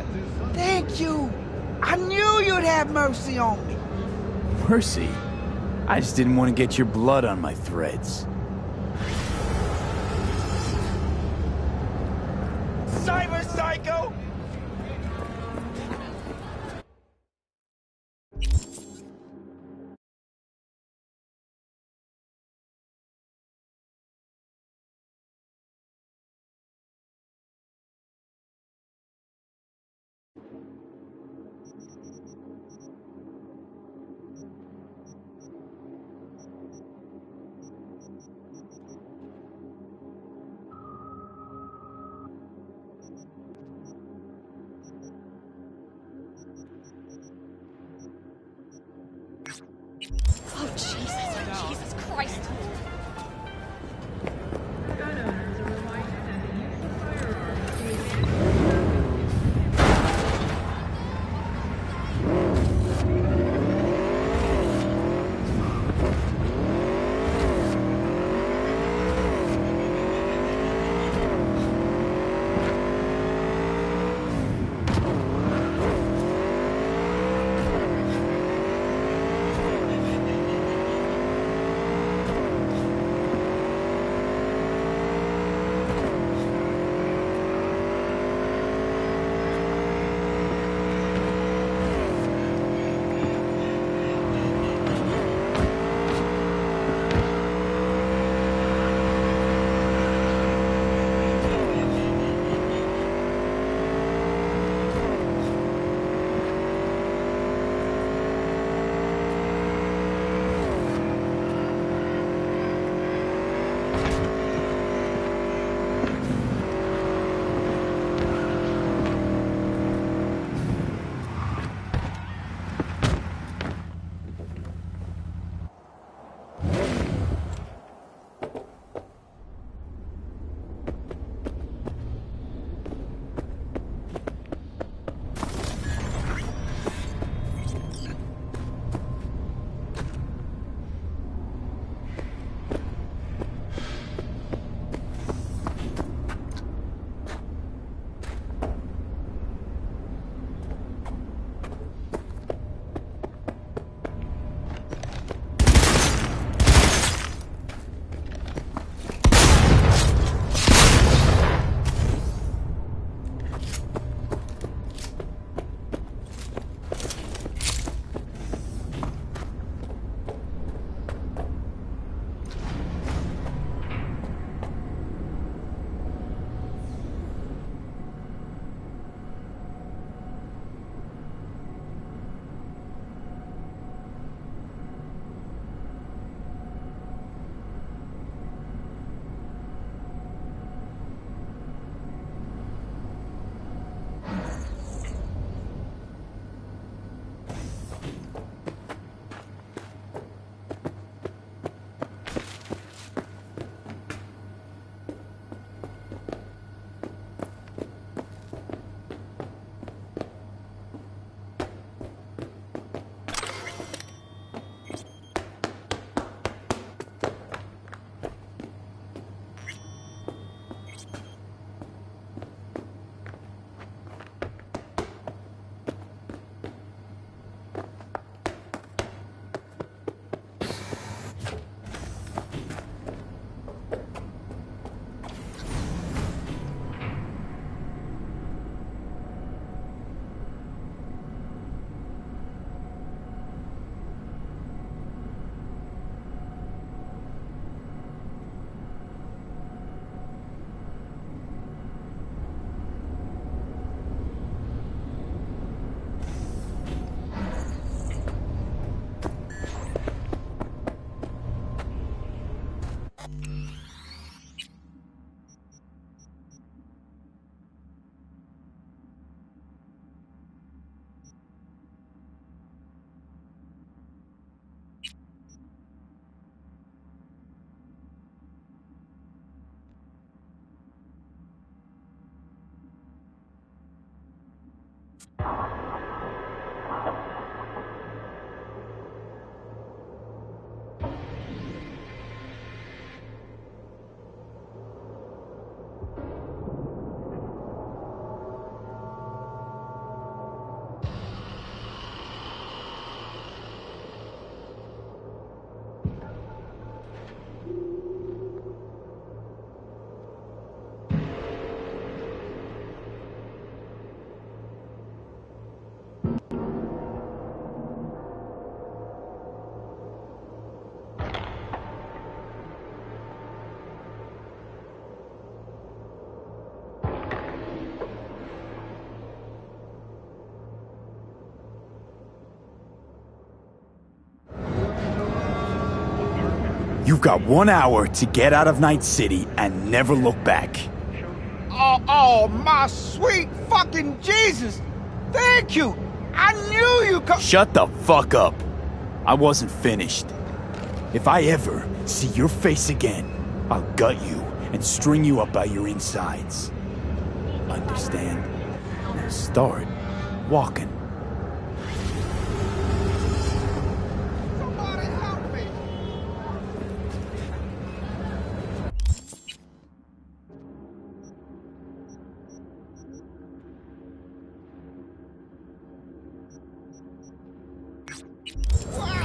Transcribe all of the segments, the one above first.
God! Thank you! I knew you'd have mercy on me! Mercy? I just didn't want to get your blood on my threads. Cyber Psycho! You've got 1 hour to get out of Night City and never look back. Oh, my sweet fucking Jesus! Thank you! I knew you could— Shut the fuck up. I wasn't finished. If I ever see your face again, I'll gut you and string you up by your insides. Understand? Now start walking. Somebody help me! Why?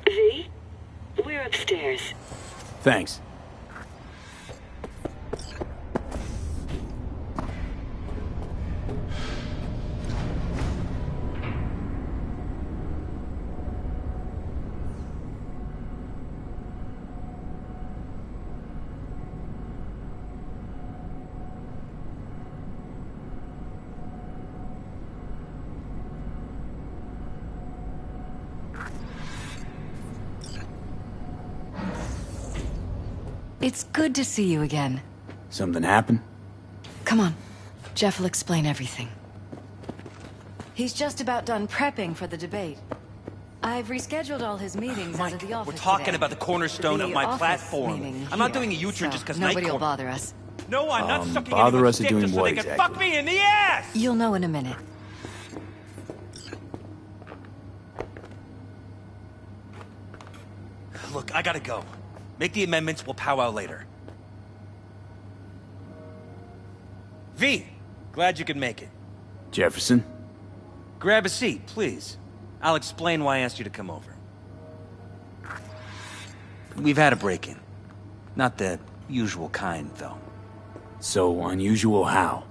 V? We're upstairs. Thanks. It's good to see you again. Something happened? Come on. Jeff will explain everything. He's just about done prepping for the debate. I've rescheduled all his meetings out of the office we're talking today. about the cornerstone of my office platform. meeting I'm not here, doing a U-turn so just because nobody will Nightcore... bother us. No, I'm not sucking bother anyone's us at dick doing just so what they can exactly? fuck me in the ass! You'll know in a minute. Look, I gotta go. Make the amendments, we'll powwow later. V, glad you could make it. Jefferson? Grab a seat, please. I'll explain why I asked you to come over. We've had a break-in. Not the usual kind, though. So unusual how?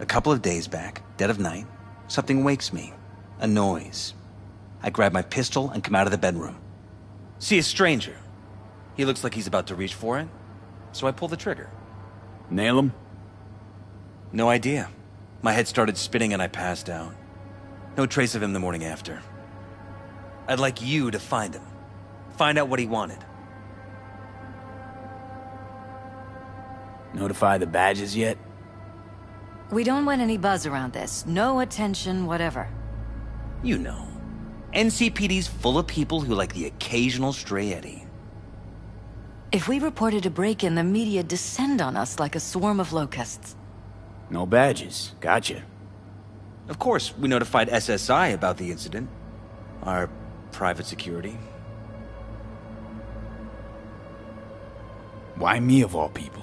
A couple of days back, dead of night, something wakes me. A noise. I grab my pistol and come out of the bedroom. See a stranger. He looks like he's about to reach for it, so I pull the trigger. Nail him? No idea. My head started spinning and I passed out. No trace of him the morning after. I'd like you to find him. Find out what he wanted. Notify the badges yet? We don't want any buzz around this. No attention, whatever. You know. NCPD's full of people who like the occasional stray eddy. If we reported a break-in, the media descend on us like a swarm of locusts. No badges. Gotcha. Of course, we notified SSI about the incident. Our private security. Why me of all people?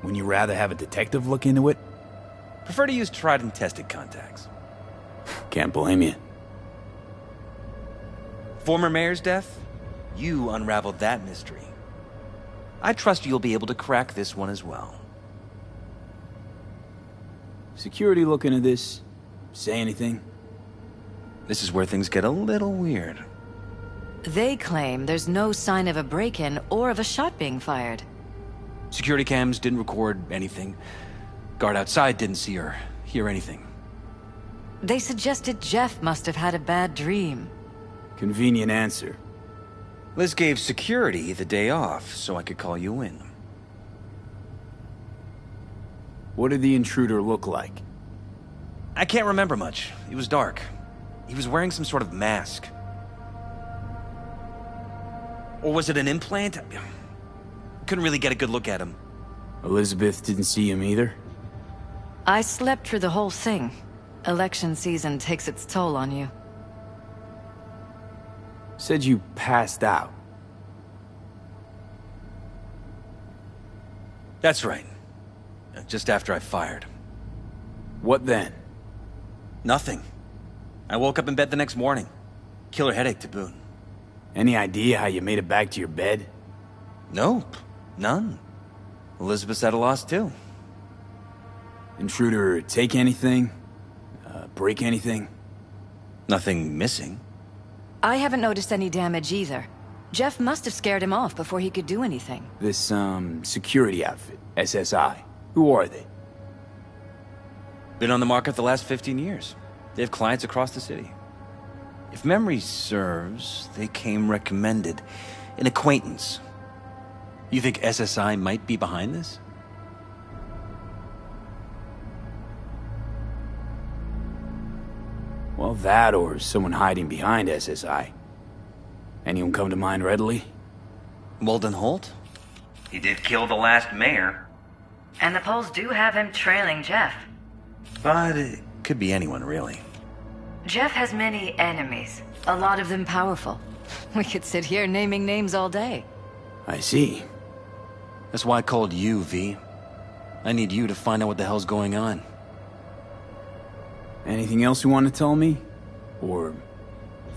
Wouldn't you rather have a detective look into it? Prefer to use tried and tested contacts. Can't blame you. Former mayor's death? You unraveled that mystery. I trust you'll be able to crack this one as well. Security look into this? Say anything? This is where things get a little weird. They claim there's no sign of a break-in or of a shot being fired. Security cams didn't record anything. Guard outside didn't see or hear anything. They suggested Jeff must have had a bad dream. Convenient answer. Liz gave security the day off so I could call you in. What did the intruder look like? I can't remember much. It was dark. He was wearing some sort of mask. Or was it an implant? Couldn't really get a good look at him. Elizabeth didn't see him either? I slept through the whole thing. Election season takes its toll on you. Said you passed out. That's right. Just after I fired. What then? Nothing. I woke up in bed the next morning. Killer headache to boot. Any idea how you made it back to your bed? Nope. None. Elizabeth's at a loss too. Intruder take anything? Break anything? Nothing missing. I haven't noticed any damage either. Jeff must have scared him off before he could do anything. This, security outfit, SSI. Who are they? Been on the market the last 15 years. They have clients across the city. If memory serves, they came recommended. An acquaintance. You think SSI might be behind this? Well, that or someone hiding behind SSI. Anyone come to mind readily? Walden Holt? He did kill the last mayor. And the polls do have him trailing Jeff. But it could be anyone, really. Jeff has many enemies, a lot of them powerful. We could sit here naming names all day. I see. That's why I called you, V. I need you to find out what the hell's going on. Anything else you want to tell me? Or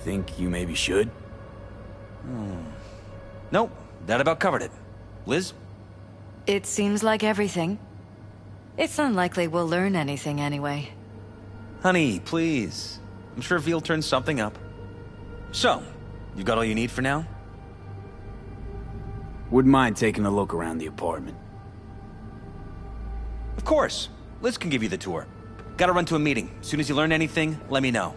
think you maybe should? Nope, that about covered it. Liz? It seems like everything. It's unlikely we'll learn anything anyway. Honey, please. I'm sure V'll turn something up. So, you got all you need for now? Wouldn't mind taking a look around the apartment. Of course. Liz can give you the tour. Gotta run to a meeting. As soon as you learn anything, let me know.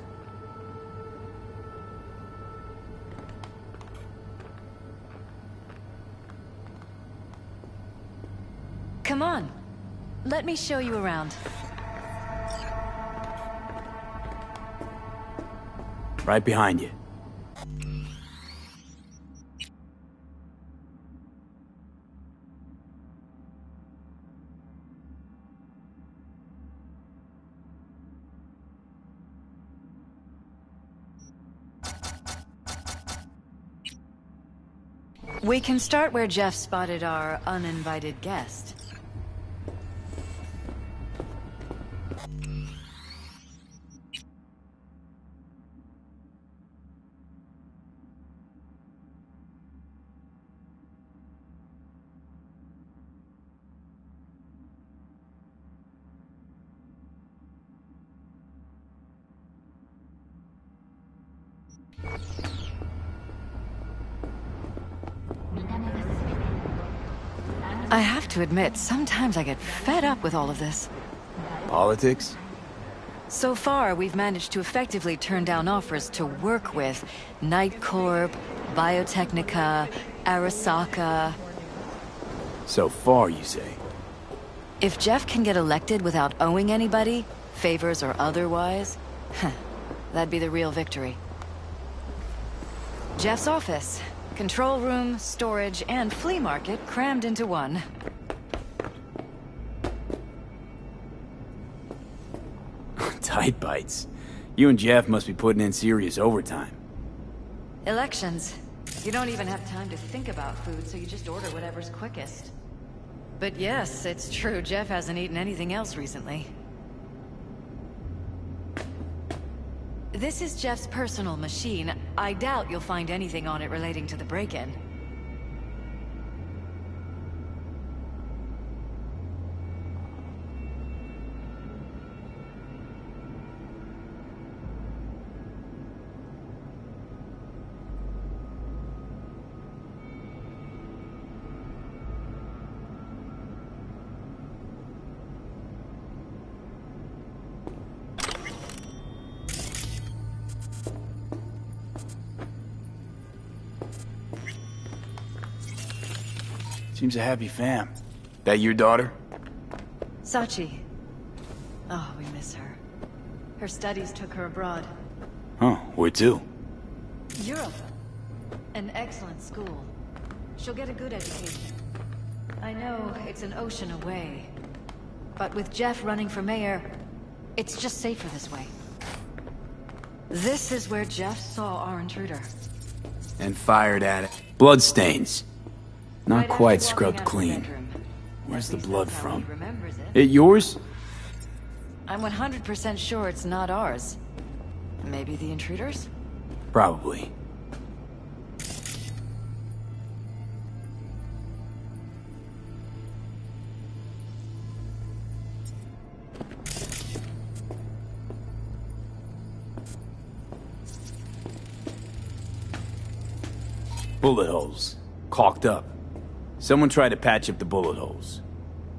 Come on. Let me show you around. Right behind you. We can start where Jeff spotted our uninvited guest. I have to admit, sometimes I get fed up with all of this. Politics? So far, we've managed to effectively turn down offers to work with Night Corp, Biotechnica, Arasaka. So far, you say? If Jeff can get elected without owing anybody, favors or otherwise, that'd be the real victory. Jeff's office. Control room, storage, and flea market crammed into one. Tight bites. You and Jeff must be putting in serious overtime. Elections. You don't even have time to think about food, so you just order whatever's quickest. But yes, it's true, Jeff hasn't eaten anything else recently. This is Jeff's personal machine. I doubt you'll find anything on it relating to the break-in. Seems a happy fam. That your daughter? Sachi. Oh, we miss her. Her studies took her abroad. Huh, where to? Europe. An excellent school. She'll get a good education. I know it's an ocean away. But with Jeff running for mayor, it's just safer this way. This is where Jeff saw our intruder. And fired at it. Bloodstains. Not Right quite after walking scrubbed out the clean. bedroom. Where's At the least blood that's how he from? remembers It yours? I'm 100% sure it's not ours. Maybe the intruders? Probably. Bullet holes. Caulked up. Someone tried to patch up the bullet holes.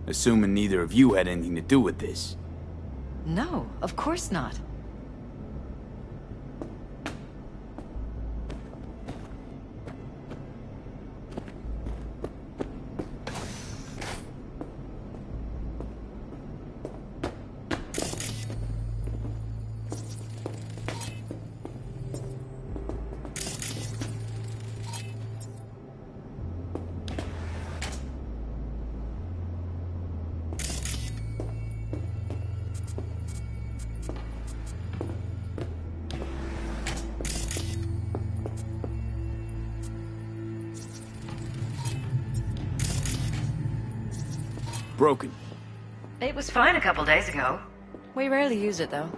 Assuming neither of you had anything to do with this. No, of course not. Broken. It was fine a couple days ago. We rarely use it, though.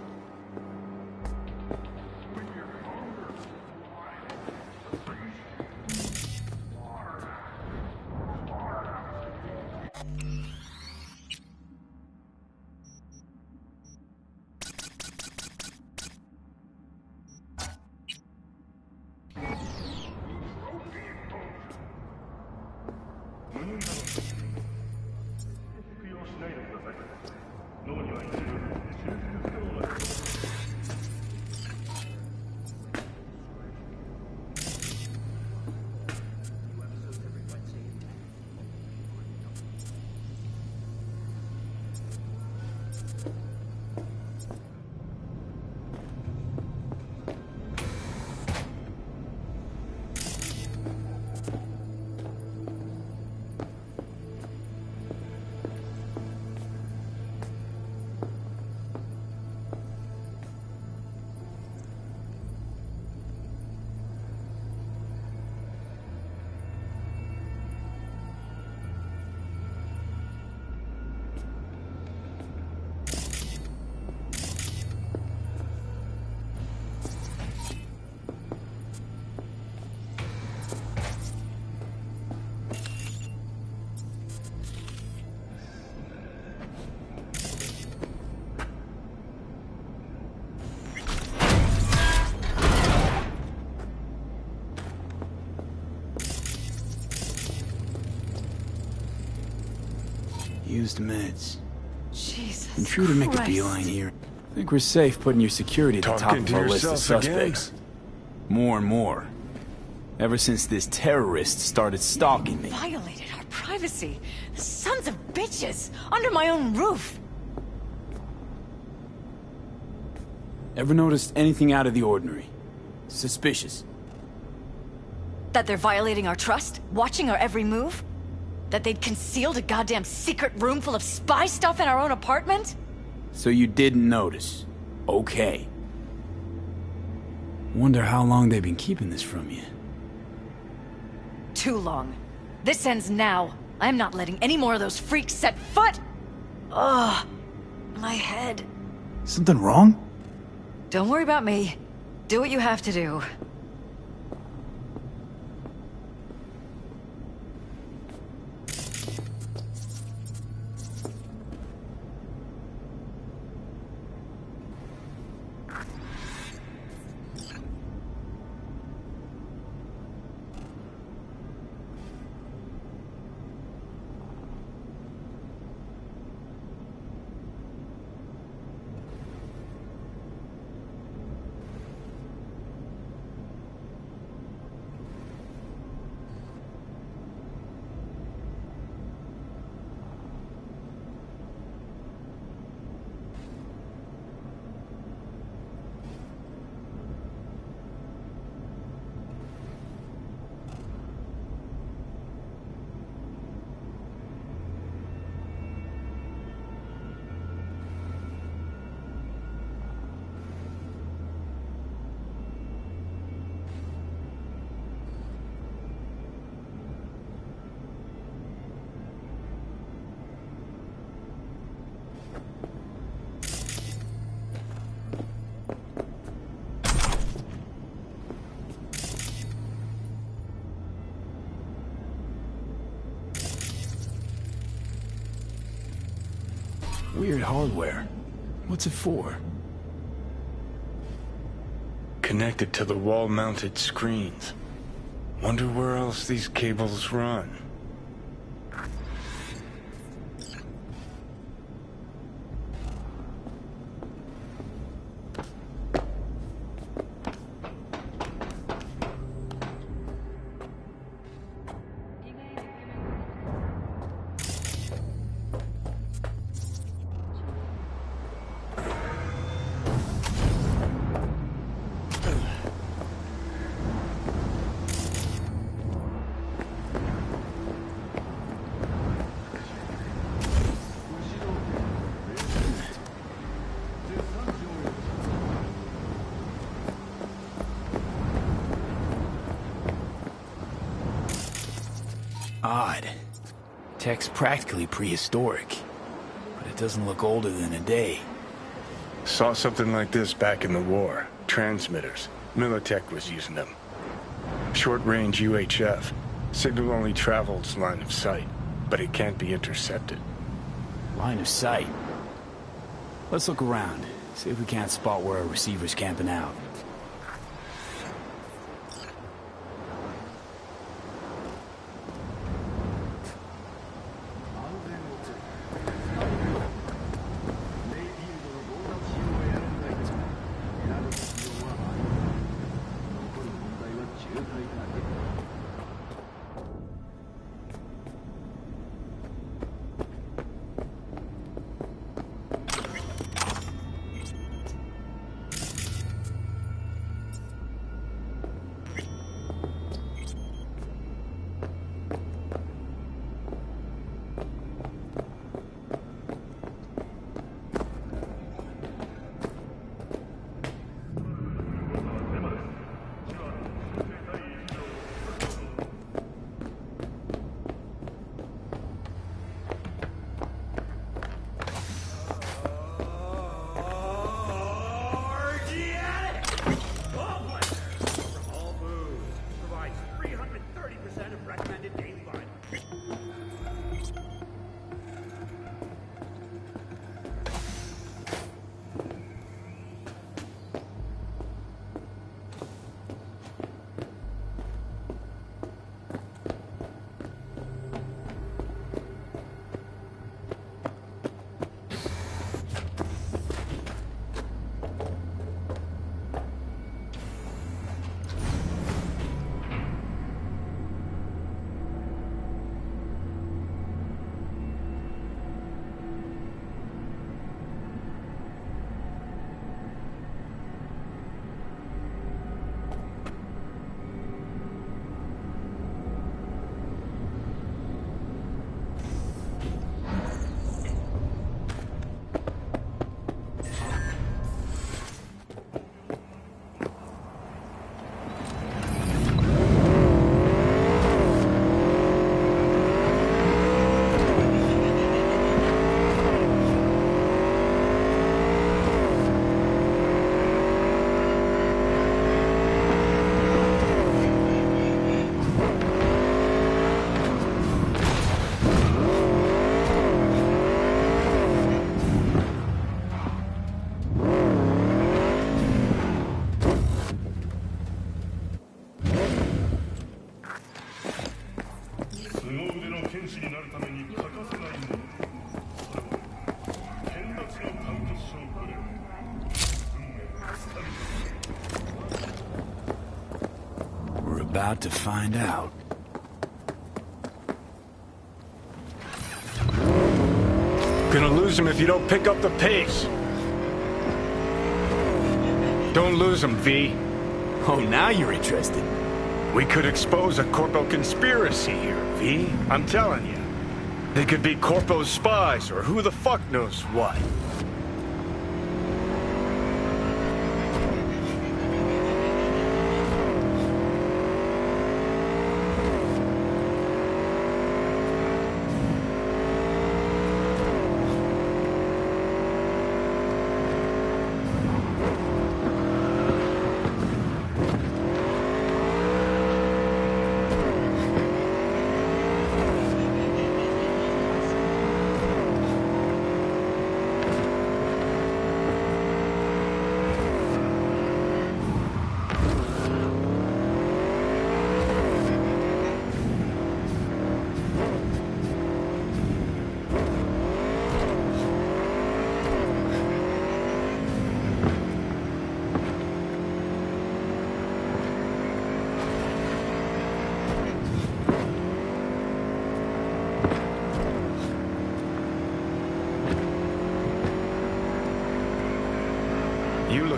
Used meds. Jesus Intruder make a Christ. beeline here. Think we're safe putting your security at the top Talking of to our list of yourself again? suspects. More and more. Ever since this terrorist started stalking me. Violated our privacy. The sons of bitches! Under my own roof! Ever noticed anything out of the ordinary? Suspicious? That they're violating our trust? Watching our every move? That they'd concealed a goddamn secret room full of spy stuff in our own apartment? So you didn't notice. Okay. Wonder how long they've been keeping this from you. Too long. This ends now. I'm not letting any more of those freaks set foot! Ugh. My head. Something wrong? Don't worry about me. Do what you have to do. Weird hardware. What's it for? Connected to the wall-mounted screens. Wonder where else these cables run. Odd. Tech's practically prehistoric, but it doesn't look older than a day. Saw something like this back in the war. Transmitters. Militech was using them. Short-range UHF. Signal only travels line of sight, but it can't be intercepted. Line of sight. Let's look around, see if we can't spot where our receiver's camping out. We're about to find out. Gonna lose him if you don't pick up the pace. Don't lose him, V. Oh, now you're interested. We could expose a Corpo conspiracy here, V. I'm telling you. They could be Corpo's spies, or who the fuck knows what.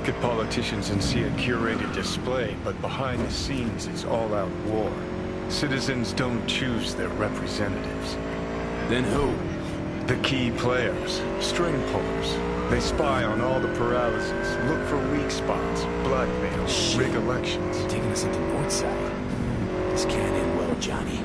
look at politicians and see a curated display, but behind the scenes it's all-out war. Citizens don't choose their representatives. Then who? The key players, string pullers. They spy on all the paralyses, look for weak spots, blackmail, rig elections. You're taking us into Northside. This can't end well, Johnny.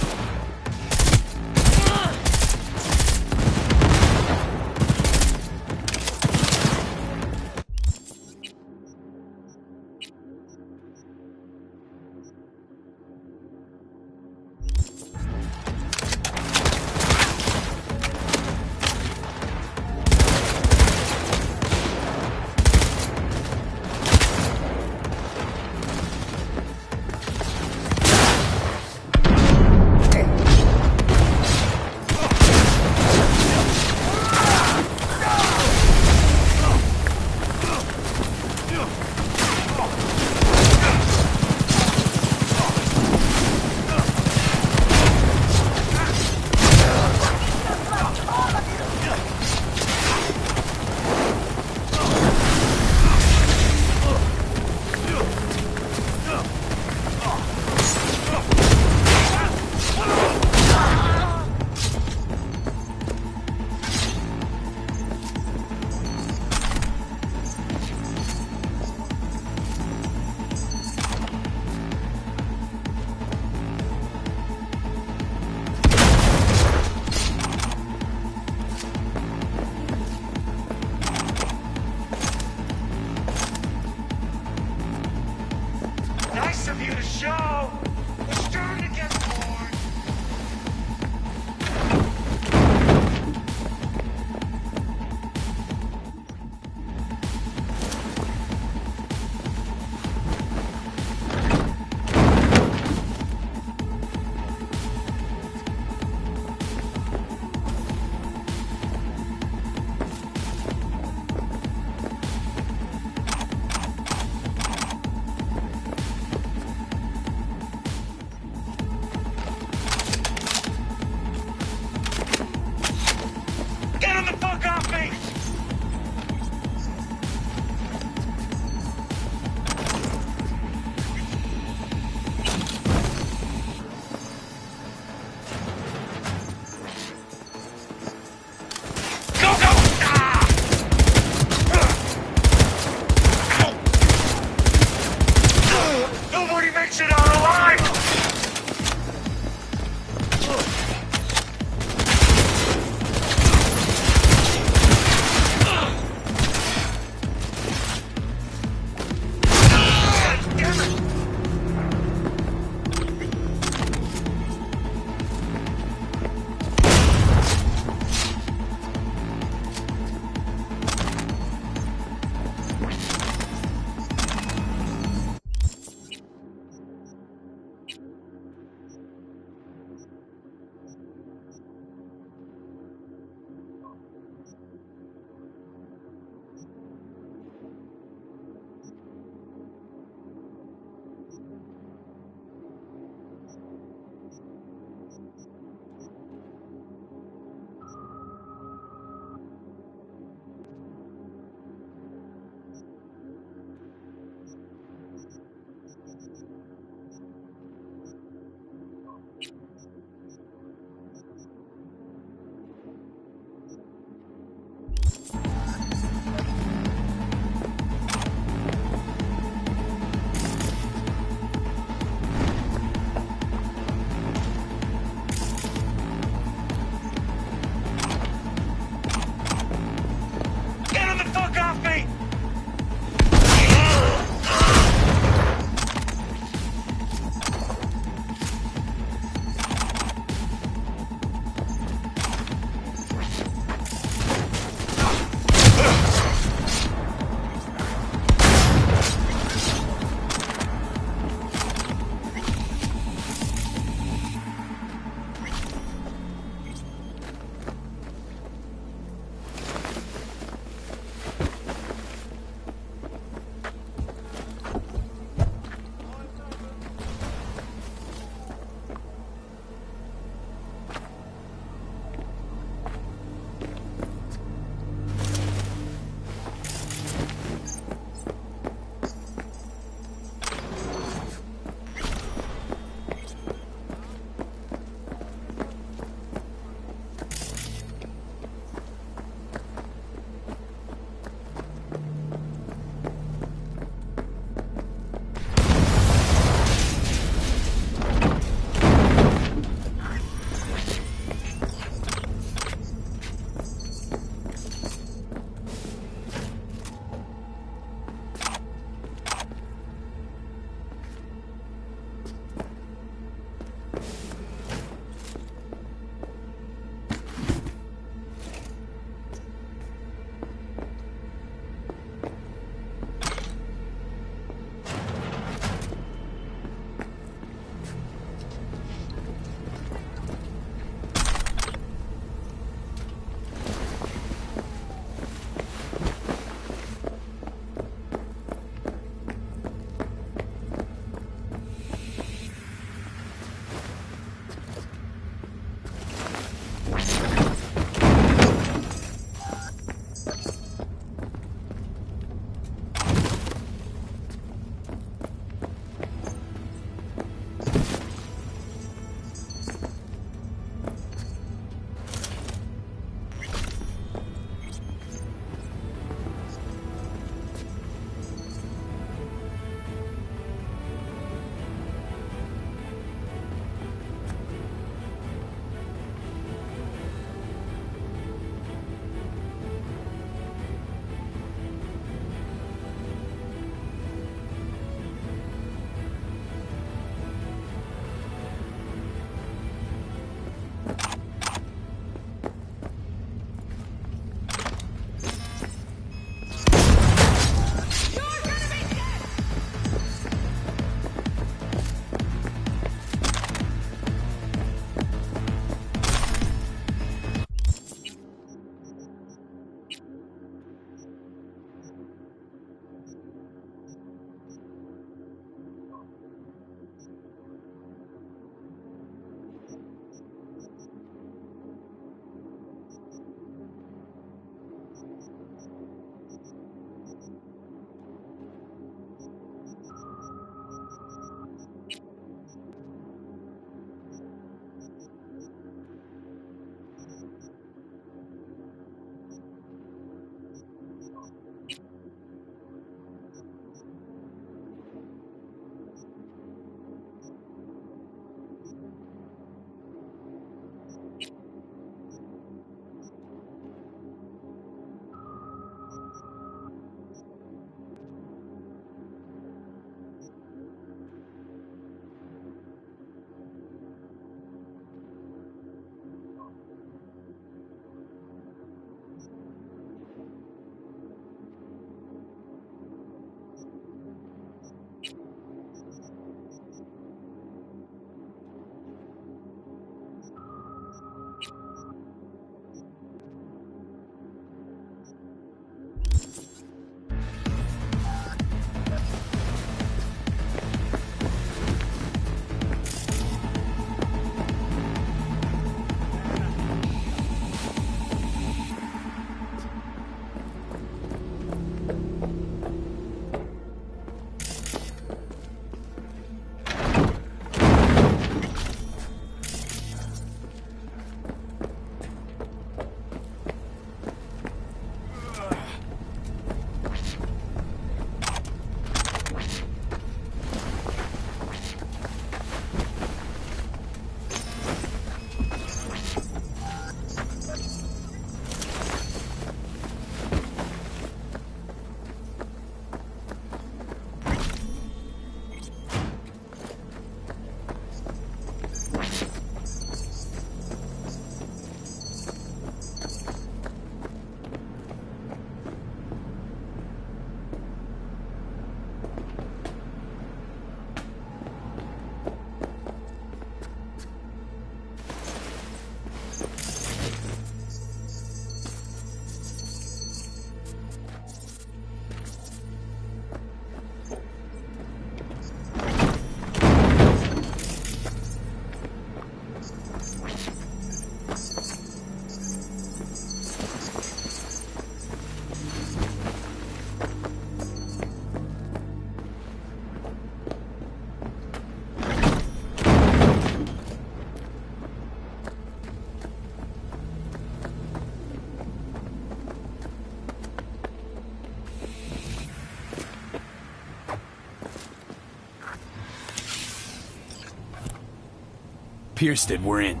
Pierstead, we're in.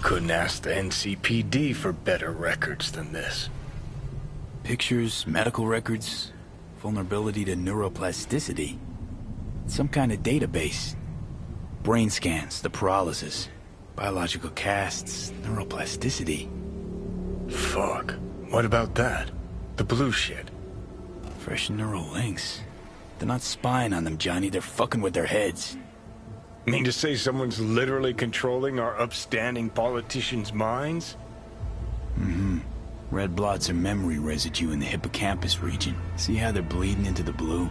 Couldn't ask the NCPD for better records than this. Pictures, medical records, vulnerability to neuroplasticity. Some kind of database. Brain scans, the paralysis, biological casts, neuroplasticity. Fuck. What about that? The blue shit. Fresh neural links. They're not spying on them, Johnny. They're fucking with their heads. Mean to say someone's literally controlling our upstanding politicians' minds? Mm-hmm. Red blots are memory residue in the hippocampus region. See how they're bleeding into the blue?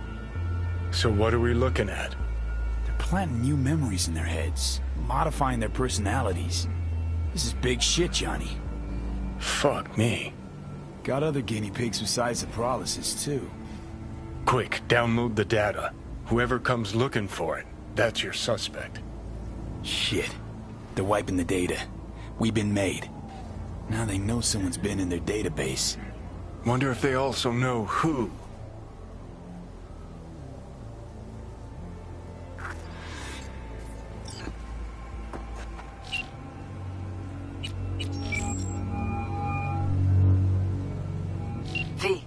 So what are we looking at? They're planting new memories in their heads, modifying their personalities. This is big shit, Johnny. Fuck me. Got other guinea pigs besides the paralysis, too. Quick, download the data. Whoever comes looking for it, that's your suspect. Shit. They're wiping the data. We've been made. Now they know someone's been in their database. Wonder if they also know who. V,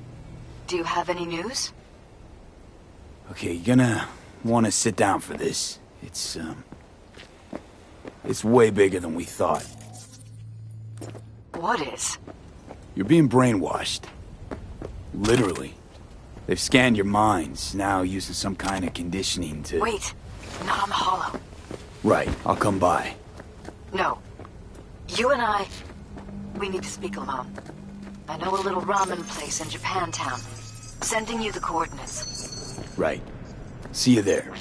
do you have any news? Okay, you're gonna want to sit down for this. It's way bigger than we thought. What is? You're being brainwashed. Literally. They've scanned your minds, now using some kind of conditioning to... Wait, not on the hollow. Right, I'll come by. No. You and I, we need to speak alone. I know a little ramen place in Japantown. Sending you the coordinates. Right. See you there.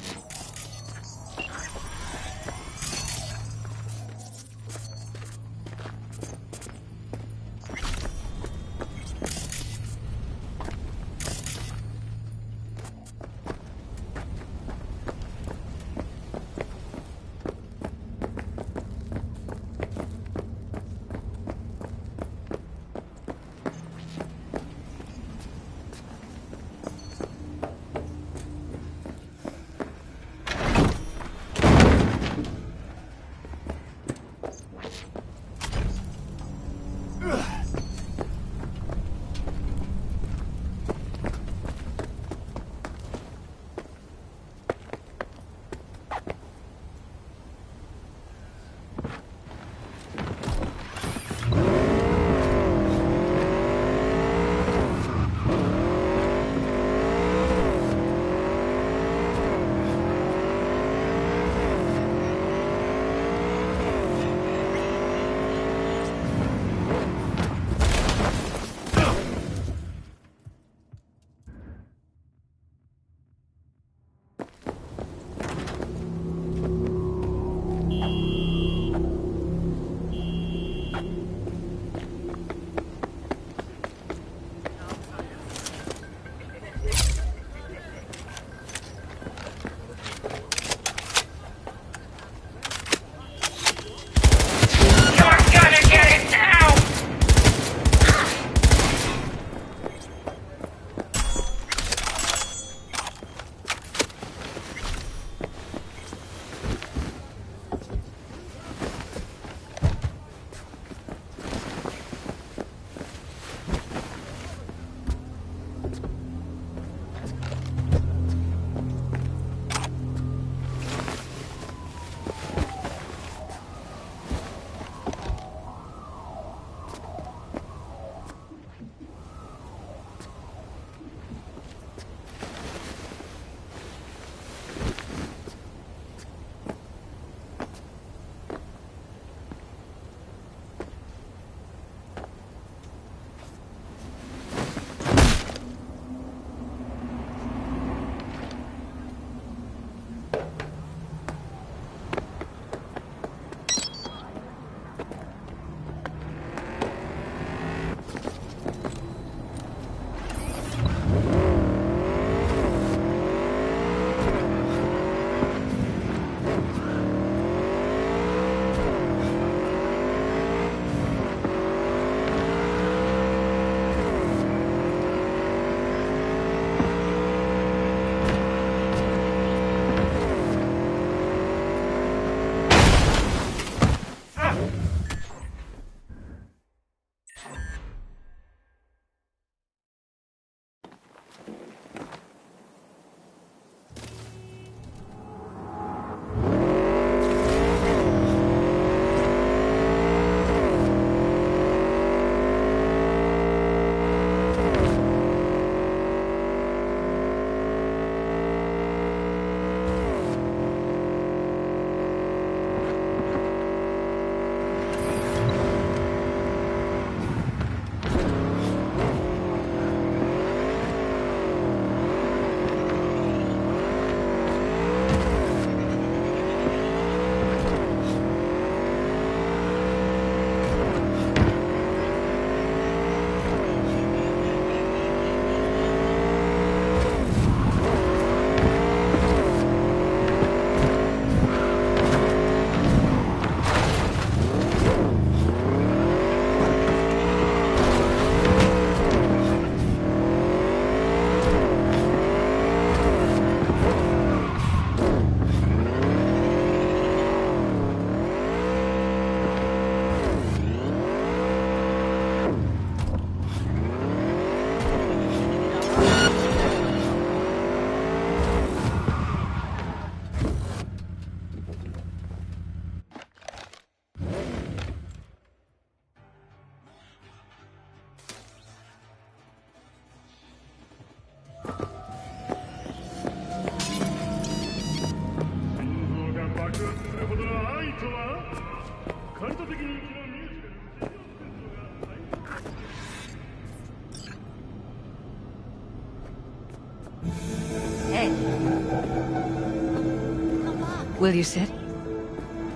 Will you sit?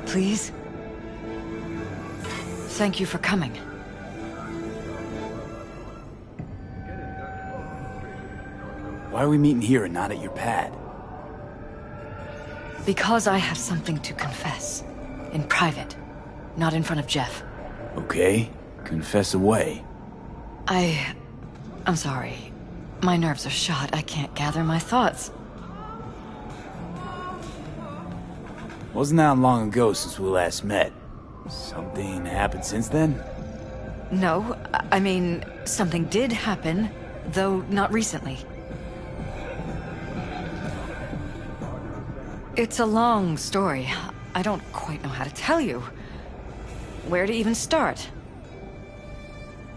Please? Thank you for coming. Why are we meeting here and not at your pad? Because I have something to confess. In private. Not in front of Jeff. Okay, confess away. I'm sorry. My nerves are shot. I can't gather my thoughts. Wasn't that long ago since we last met? Something happened since then? No, I mean, something did happen, though not recently. It's a long story. I don't quite know how to tell you. Where to even start?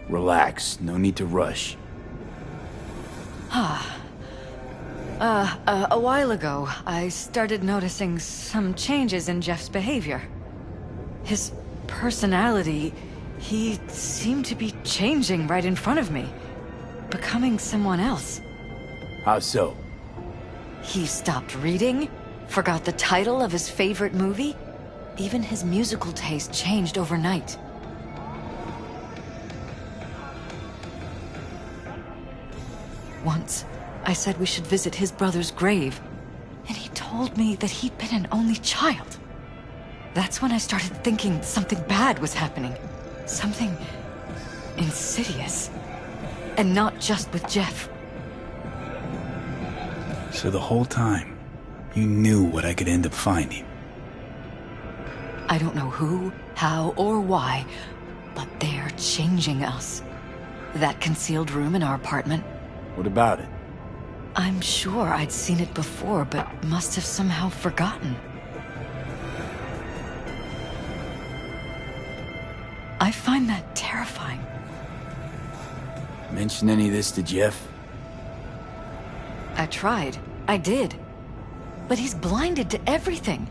Relax, no need to rush. A while ago, I started noticing some changes in Jeff's behavior. His personality, he seemed to be changing right in front of me. Becoming someone else. How so? He stopped reading, forgot the title of his favorite movie. Even his musical taste changed overnight. Once, I said we should visit his brother's grave, and he told me that he'd been an only child. That's when I started thinking something bad was happening. Something insidious. And not just with Jeff. So the whole time, you knew what I could end up finding. I don't know who, how, or why, but they're changing us. That concealed room in our apartment. What about it? I'm sure I'd seen it before, but must have somehow forgotten. I find that terrifying. Mention any of this to Jeff? I tried. I did. But he's blinded to everything.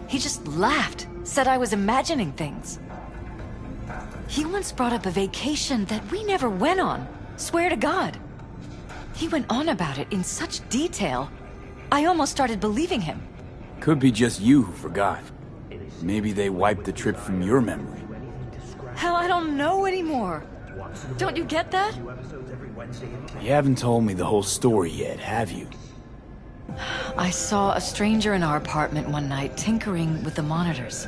He just laughed, said I was imagining things. He once brought up a vacation that we never went on. Swear to God. He went on about it in such detail. I almost started believing him. Could be just you who forgot. Maybe they wiped the trip from your memory. Hell, I don't know anymore. Don't you get that? You haven't told me the whole story yet, have you? I saw a stranger in our apartment one night tinkering with the monitors.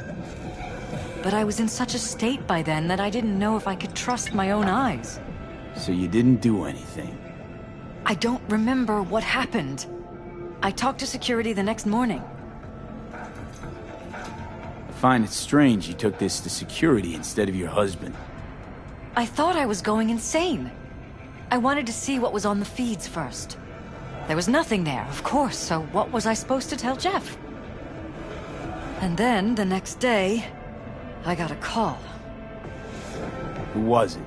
But I was in such a state by then that I didn't know if I could trust my own eyes. So you didn't do anything? I don't remember what happened. I talked to security the next morning. I find it strange you took this to security instead of your husband. I thought I was going insane. I wanted to see what was on the feeds first. There was nothing there, of course, so what was I supposed to tell Jeff? And then, the next day, I got a call. Who was it?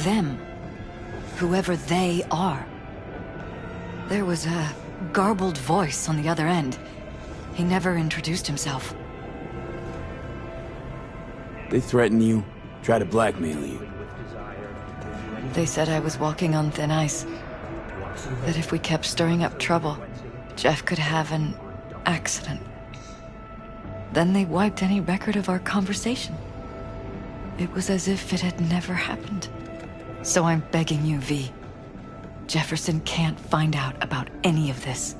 Them. Whoever they are. There was a garbled voice on the other end. He never introduced himself. They threaten you, try to blackmail you. They said I was walking on thin ice. That if we kept stirring up trouble, Jeff could have an accident. Then they wiped any record of our conversation. It was as if it had never happened. So I'm begging you, V. Jefferson can't find out about any of this.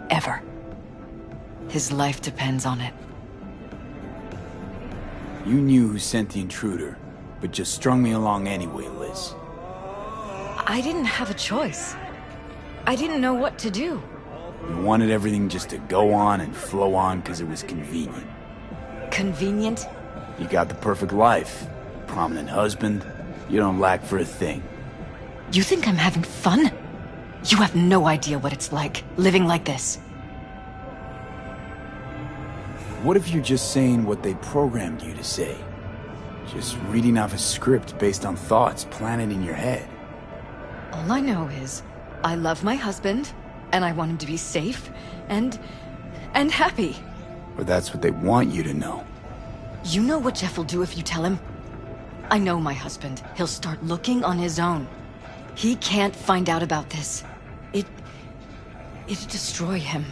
Ever. His life depends on it. You knew who sent the intruder, but just strung me along anyway, Liz. I didn't have a choice. I didn't know what to do. You wanted everything just to go on and flow on because it was convenient. Convenient? You got the perfect life. Prominent husband. You don't lack for a thing. You think I'm having fun? You have no idea what it's like, living like this. What if you're just saying what they programmed you to say? Just reading off a script based on thoughts planted in your head. All I know is, I love my husband, and I want him to be safe, and happy. Or that's what they want you to know. You know what Jeff will do if you tell him? I know my husband. He'll start looking on his own. He can't find out about this. It'd destroy him.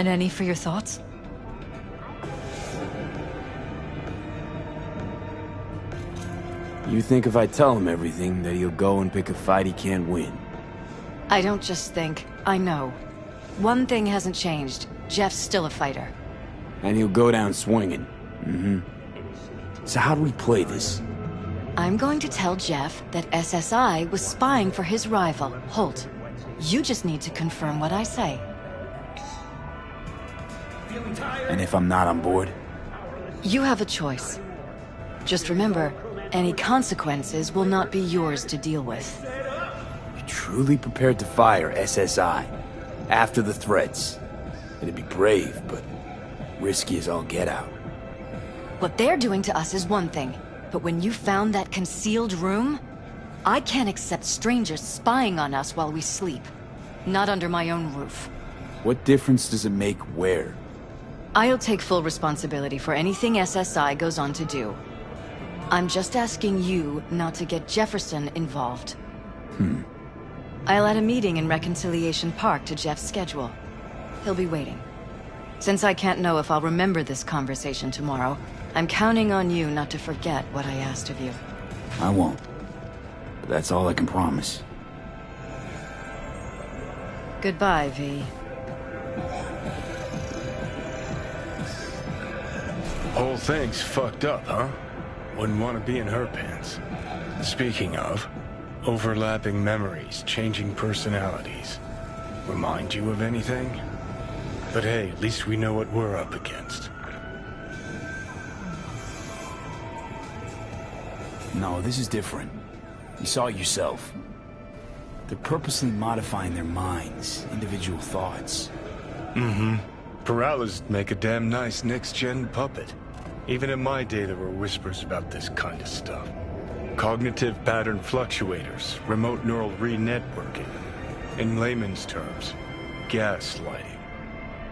And any for your thoughts? You think if I tell him everything, that he'll go and pick a fight he can't win? I don't just think, I know. One thing hasn't changed. Jeff's still a fighter. And he'll go down swinging. So how do we play this? I'm going to tell Jeff that SSI was spying for his rival, Holt. You just need to confirm what I say. And if I'm not on board? You have a choice. Just remember, any consequences will not be yours to deal with. You're truly prepared to fire SSI after the threats. It'd be brave, but risky as all get out. What they're doing to us is one thing, but when you found that concealed room, I can't accept strangers spying on us while we sleep. Not under my own roof. What difference does it make where? I'll take full responsibility for anything SSI goes on to do. I'm just asking you not to get Jefferson involved. I'll add a meeting in Reconciliation Park to Jeff's schedule. He'll be waiting. Since I can't know if I'll remember this conversation tomorrow, I'm counting on you not to forget what I asked of you. I won't. But that's all I can promise. Goodbye, V. Whole thing's fucked up, huh? Wouldn't want to be in her pants. Speaking of, overlapping memories, changing personalities. Remind you of anything? But hey, at least we know what we're up against. No, this is different. You saw it yourself. They're purposely modifying their minds, individual thoughts. Peralez make a damn nice next-gen puppet. Even in my day, there were whispers about this kind of stuff. Cognitive pattern fluctuators, remote neural re-networking. In layman's terms, gaslighting.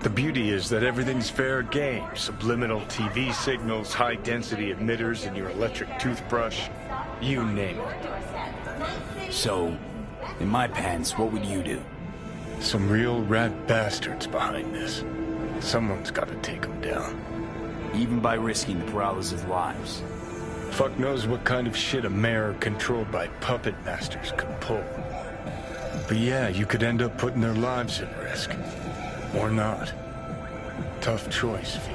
The beauty is that everything's fair game. Subliminal TV signals, high-density emitters in your electric toothbrush. You name it. So, in my pants, what would you do? Some real rat bastards behind this. Someone's got to take them down. Even by risking the Peralez's lives. Fuck knows what kind of shit a mayor controlled by puppet masters could pull. But yeah, you could end up putting their lives at risk. Or not. Tough choice, V.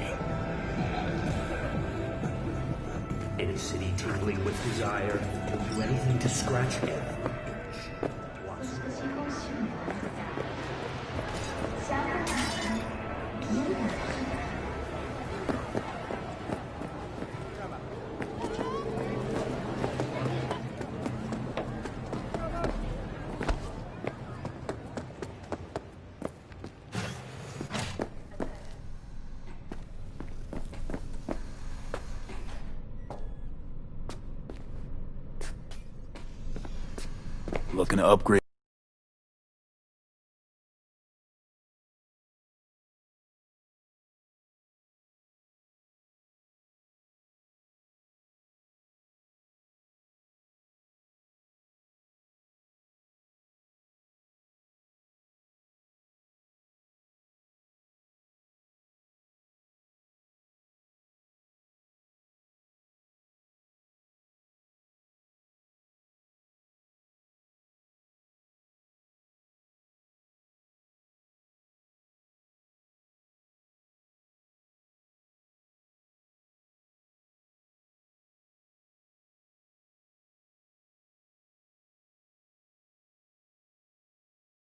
In a city tingling with desire, he'll do anything to scratch it. Looking to upgrade